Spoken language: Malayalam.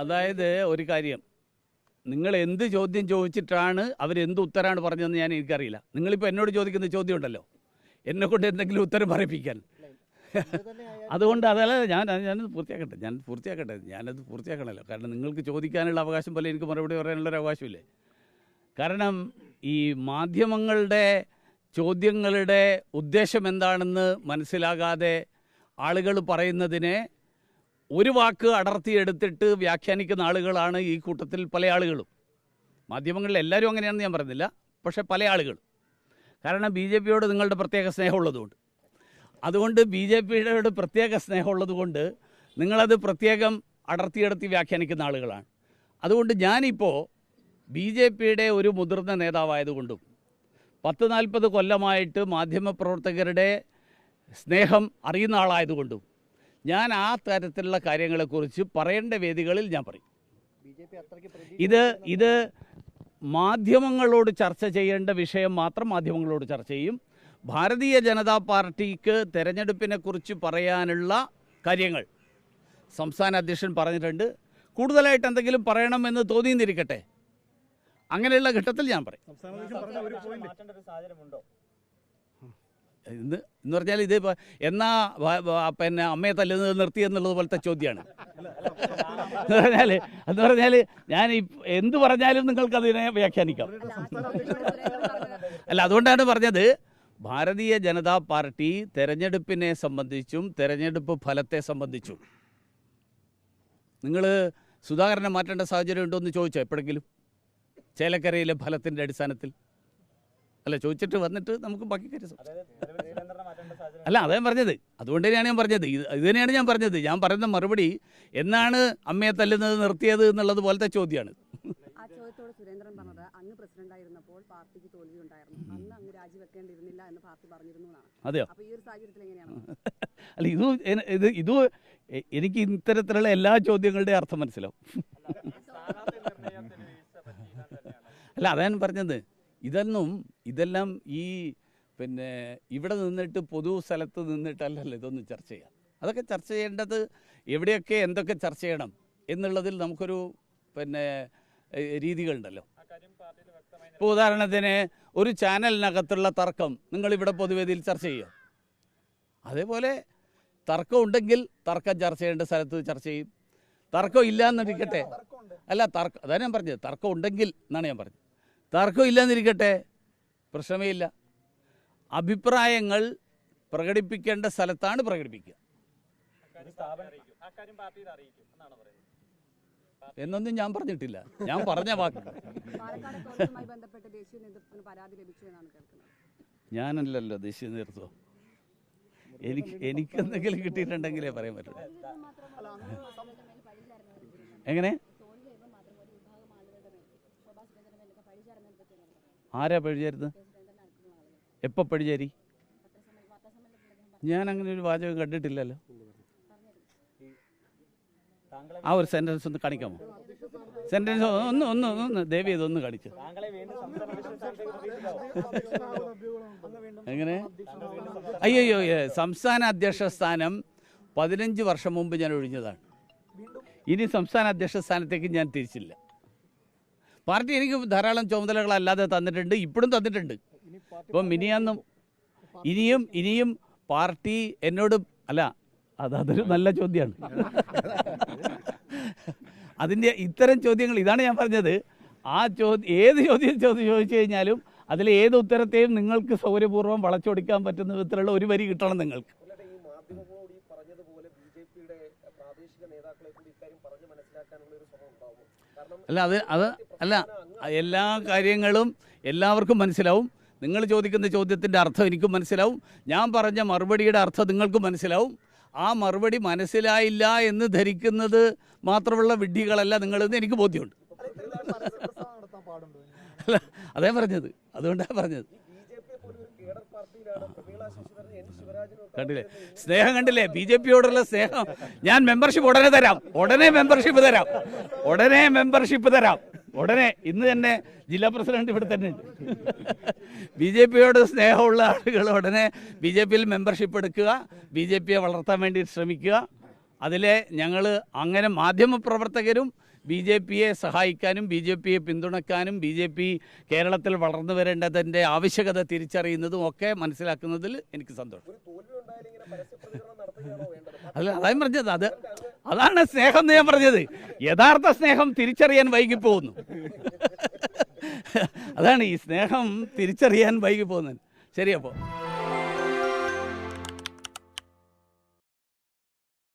അതായത് ഒരു കാര്യം, നിങ്ങൾ എന്ത് ചോദ്യം ചോദിച്ചിട്ടാണ് അവരെന്ത് ഉത്തരമാണ് പറഞ്ഞതെന്ന് ഞാൻ എനിക്കറിയില്ല. നിങ്ങളിപ്പോൾ എന്നോട് ചോദിക്കുന്ന ചോദ്യം ഉണ്ടല്ലോ, എന്നെക്കൊണ്ട് എന്തെങ്കിലും ഉത്തരം പറയിപ്പിക്കാൻ. അതുകൊണ്ട് അതല്ല, ഞാനത് പൂർത്തിയാക്കണമല്ലോ. കാരണം നിങ്ങൾക്ക് ചോദിക്കാനുള്ള അവകാശം പോലെ എനിക്ക് മറുപടി പറയാനുള്ളൊരു അവകാശമില്ലേ. കാരണം ഈ മാധ്യമങ്ങളുടെ ചോദ്യങ്ങളുടെ ഉദ്ദേശം എന്താണെന്ന് മനസ്സിലാകാതെ ആളുകൾ പറയുന്നതിനെ ഒരു വാക്ക് അടർത്തിയെടുത്തിട്ട് വ്യാഖ്യാനിക്കുന്ന ആളുകളാണ് ഈ കൂട്ടത്തിൽ പല ആളുകളും. മാധ്യമങ്ങളിൽ എല്ലാവരും അങ്ങനെയാണെന്ന് ഞാൻ പറയുന്നില്ല, പക്ഷേ പല ആളുകളും. കാരണം ബി ജെ പിയോട് നിങ്ങളുടെ പ്രത്യേക സ്നേഹമുള്ളതുകൊണ്ട്, അതുകൊണ്ട് ബി ജെ പിയോട് പ്രത്യേക സ്നേഹമുള്ളതുകൊണ്ട് നിങ്ങളത് പ്രത്യേകം അടർത്തിയെടുത്തി വ്യാഖ്യാനിക്കുന്ന ആളുകളാണ്. അതുകൊണ്ട് ഞാനിപ്പോൾ ബി ജെ പിയുടെ ഒരു മുതിർന്ന നേതാവായതുകൊണ്ടും 40-40 കൊല്ലമായിട്ട് മാധ്യമപ്രവർത്തകരുടെ സ്നേഹം അറിയുന്ന ആളായതുകൊണ്ടും ഞാൻ ആ തരത്തിലുള്ള കാര്യങ്ങളെക്കുറിച്ച് പറയേണ്ട വേദികളിൽ ഞാൻ പറയും. ഇത് മാധ്യമങ്ങളോട് ചർച്ച ചെയ്യേണ്ട വിഷയം മാത്രം മാധ്യമങ്ങളോട് ചർച്ച ചെയ്യും. ഭാരതീയ ജനതാ പാർട്ടിക്ക് തെരഞ്ഞെടുപ്പിനെക്കുറിച്ച് പറയാനുള്ള കാര്യങ്ങൾ സംസ്ഥാന അധ്യക്ഷൻ പറഞ്ഞിട്ടുണ്ട്. കൂടുതലായിട്ട് എന്തെങ്കിലും പറയണമെന്ന് തോന്നിയെന്നിരിക്കട്ടെ, അങ്ങനെയുള്ള ഘട്ടത്തിൽ ഞാൻ പറയും. എന്ന് പറഞ്ഞാൽ ഇത് എന്നാ പിന്നെ അമ്മയെ തല്ലുന്നത് നിർത്തി എന്നുള്ളത് പോലത്തെ ചോദ്യമാണ്. എന്ന് പറഞ്ഞാൽ ഞാൻ എന്ത് പറഞ്ഞാലും നിങ്ങൾക്കതിനെ വ്യാഖ്യാനിക്കാം. അല്ല, അതുകൊണ്ടാണ് പറഞ്ഞത് ഭാരതീയ ജനതാ പാർട്ടി തെരഞ്ഞെടുപ്പിനെ സംബന്ധിച്ചും തെരഞ്ഞെടുപ്പ് ഫലത്തെ സംബന്ധിച്ചും നിങ്ങൾ സുധാകരനെ മാറ്റേണ്ട സാഹചര്യം ഉണ്ടോ എന്ന് ചോദിച്ചോ എപ്പോഴെങ്കിലും? ചേലക്കരയിലെ ഫലത്തിൻ്റെ അടിസ്ഥാനത്തിൽ അല്ല, ചോദിച്ചിട്ട് വന്നിട്ട് നമുക്ക് ബാക്കി കാര്യം. അല്ല, അതേ പറഞ്ഞത്. അതുകൊണ്ട് തന്നെയാണ് ഞാൻ പറഞ്ഞത്, ഇത് തന്നെയാണ് ഞാൻ പറഞ്ഞത്. ഞാൻ പറയുന്ന മറുപടി എന്നാണ് അമ്മയെ തല്ലുന്നത് നിർത്തിയത് എന്നുള്ളത് പോലത്തെ ചോദ്യമാണ്. സുരേന്ദ്രൻ പറഞ്ഞത് അങ്ങ് പ്രസിഡന്റ് ആയിരുന്നപ്പോൾ പാർട്ടിക്ക് തോൽവി ഉണ്ടായിരുന്നു, അന്ന് അങ്ങ് രാജിവെക്കേണ്ടിയിരുന്നില്ല എന്ന് പാർട്ടി പറഞ്ഞിരുന്നു. അതെയോ? അപ്പോൾ ഈ ഒരു സാഹചര്യത്തിൽ എങ്ങനെയാണ്? അല്ല, ഇത് എനിക്ക് ഇത്തരത്തിലുള്ള എല്ലാ ചോദ്യങ്ങളുടെയും അർത്ഥം മനസ്സിലാവും. അല്ല, അതാണ് പറഞ്ഞത്. ഇതെല്ലാം ഈ പിന്നെ ഇവിടെ നിന്നിട്ട് പൊതു സ്ഥലത്ത് നിന്നിട്ടല്ലല്ലോ ഇതൊന്നും ചർച്ച ചെയ്യാം. അതൊക്കെ ചർച്ച ചെയ്യേണ്ടത് എവിടെയൊക്കെ എന്തൊക്കെ ചർച്ച ചെയ്യണം എന്നുള്ളതിൽ നമുക്കൊരു പിന്നെ രീതികളുണ്ടല്ലോ. ഇപ്പോൾ ഉദാഹരണത്തിന് ഒരു ചാനലിനകത്തുള്ള തർക്കം നിങ്ങളിവിടെ പൊതുവേദിയിൽ ചർച്ച ചെയ്യുക. അതേപോലെ തർക്കം ഉണ്ടെങ്കിൽ തർക്കം ചർച്ച ചെയ്യേണ്ട സ്ഥലത്ത് ചർച്ച ചെയ്യും. തർക്കം ഇല്ല എന്നിരിക്കട്ടെ, അല്ല അതാണ് ഞാൻ പറഞ്ഞത്, തർക്കം ഉണ്ടെങ്കിൽ എന്നാണ് ഞാൻ പറഞ്ഞത്. തർക്കം ഇല്ലെന്നിരിക്കട്ടെ, പ്രശ്നമേ ഇല്ല. അഭിപ്രായങ്ങൾ പ്രകടിപ്പിക്കേണ്ട സ്ഥലത്താണ് പ്രകടിപ്പിക്കുക. എന്നൊന്നും ഞാൻ പറഞ്ഞിട്ടില്ല, ഞാൻ പറഞ്ഞ വാക്ക്. ഞാനല്ലല്ലോ ദേശീയ നേതൃത്വം. എനിക്കെന്തെങ്കിലും കിട്ടിയിട്ടുണ്ടെങ്കിലേ പറയാൻ പറ്റുള്ളൂ. എങ്ങനെ? ആരാ പഴിചാരുന്നത്? എപ്പോൾ പഴിചാരി? ഞാൻ അങ്ങനെ ഒരു വാചകം കണ്ടിട്ടില്ലല്ലോ. ആ ഒരു സെന്റൻസ് ഒന്ന് കാണിക്കാമോ? സെന്റൻസ് ഒന്ന് ദേവി ഇതൊന്ന് കാണിച്ചു. എങ്ങനെ? അയ്യോ, സംസ്ഥാന അധ്യക്ഷ സ്ഥാനം 15 വർഷം മുമ്പ് ഞാൻ ഒഴിഞ്ഞതാണ്. ഇനി സംസ്ഥാന അധ്യക്ഷ സ്ഥാനത്തേക്ക് ഞാൻ തിരിച്ചില്ല. പാർട്ടി എനിക്ക് ധാരാളം ചുമതലകളല്ലാതെ തന്നിട്ടുണ്ട്, ഇപ്പോഴും തന്നിട്ടുണ്ട്. ഇപ്പം മിനിയാന്നും ഇനിയും പാർട്ടി എന്നോട് അല്ല, അതൊരു നല്ല ചോദ്യമാണ്. അതിൻ്റെ ഇത്തരം ചോദ്യങ്ങൾ, ഇതാണ് ഞാൻ പറഞ്ഞത്, ആ ഏത് ചോദ്യം ചോദിച്ചു കഴിഞ്ഞാലും അതിൽ ഏത് ഉത്തരത്തെയും നിങ്ങൾക്ക് സൗകര്യപൂർവ്വം വളച്ചൊടിക്കാൻ പറ്റുന്ന വിധത്തിലുള്ള ഒരു വരി കിട്ടണം നിങ്ങൾക്ക്. അല്ല എല്ലാ കാര്യങ്ങളും എല്ലാവർക്കും മനസ്സിലാവും. നിങ്ങൾ ചോദിക്കുന്ന ചോദ്യത്തിൻ്റെ അർത്ഥം എനിക്കും മനസ്സിലാവും. ഞാൻ പറഞ്ഞ മറുപടിയുടെ അർത്ഥം നിങ്ങൾക്കും മനസ്സിലാവും. ആ മറുപടി മനസ്സിലായില്ല എന്ന് ധരിക്കുന്നത് മാത്രമുള്ള വിഡ്ഢികളല്ല നിങ്ങളെന്ന് എനിക്ക് ബോധ്യമുണ്ട്. അല്ല, അതേ പറഞ്ഞത്, അതുകൊണ്ടാണ് പറഞ്ഞത്. കണ്ടില്ലേ സ്നേഹം? കണ്ടില്ലേ ബി ജെ പിയോടുള്ള സ്നേഹം? ഞാൻ മെമ്പർഷിപ്പ് ഉടനെ തരാം, ഉടനെ ഇന്ന് തന്നെ ജില്ലാ പ്രസിഡന്റ് ഇവിടെ തന്നെ ഉണ്ട്. ബി ജെ പിയോട് സ്നേഹമുള്ള ആളുകൾ ഉടനെ ബി ജെ പിയിൽ മെമ്പർഷിപ്പ് എടുക്കുക, ബി ജെ പിയെ വളർത്താൻ വേണ്ടി ശ്രമിക്കുക. അതിലെ ഞങ്ങൾ അങ്ങനെ മാധ്യമപ്രവർത്തകരും ബി ജെ പിയെ സഹായിക്കാനും ബി ജെ പിയെ പിന്തുണയ്ക്കാനും ബി ജെ പി കേരളത്തിൽ വളർന്നു വരേണ്ടതിൻ്റെ ആവശ്യകത തിരിച്ചറിയുന്നതും ഒക്കെ മനസ്സിലാക്കുന്നതിൽ എനിക്ക് സന്തോഷം. അല്ല, അതാണ് പറഞ്ഞത്, അതാണ് സ്നേഹം എന്ന് ഞാൻ പറഞ്ഞത്. യഥാർത്ഥ സ്നേഹം തിരിച്ചറിയാൻ വൈകിപ്പോകുന്നു. അതാണ് ഈ സ്നേഹം തിരിച്ചറിയാൻ വൈകിപ്പോകുന്നത്. ശരി, അപ്പോൾ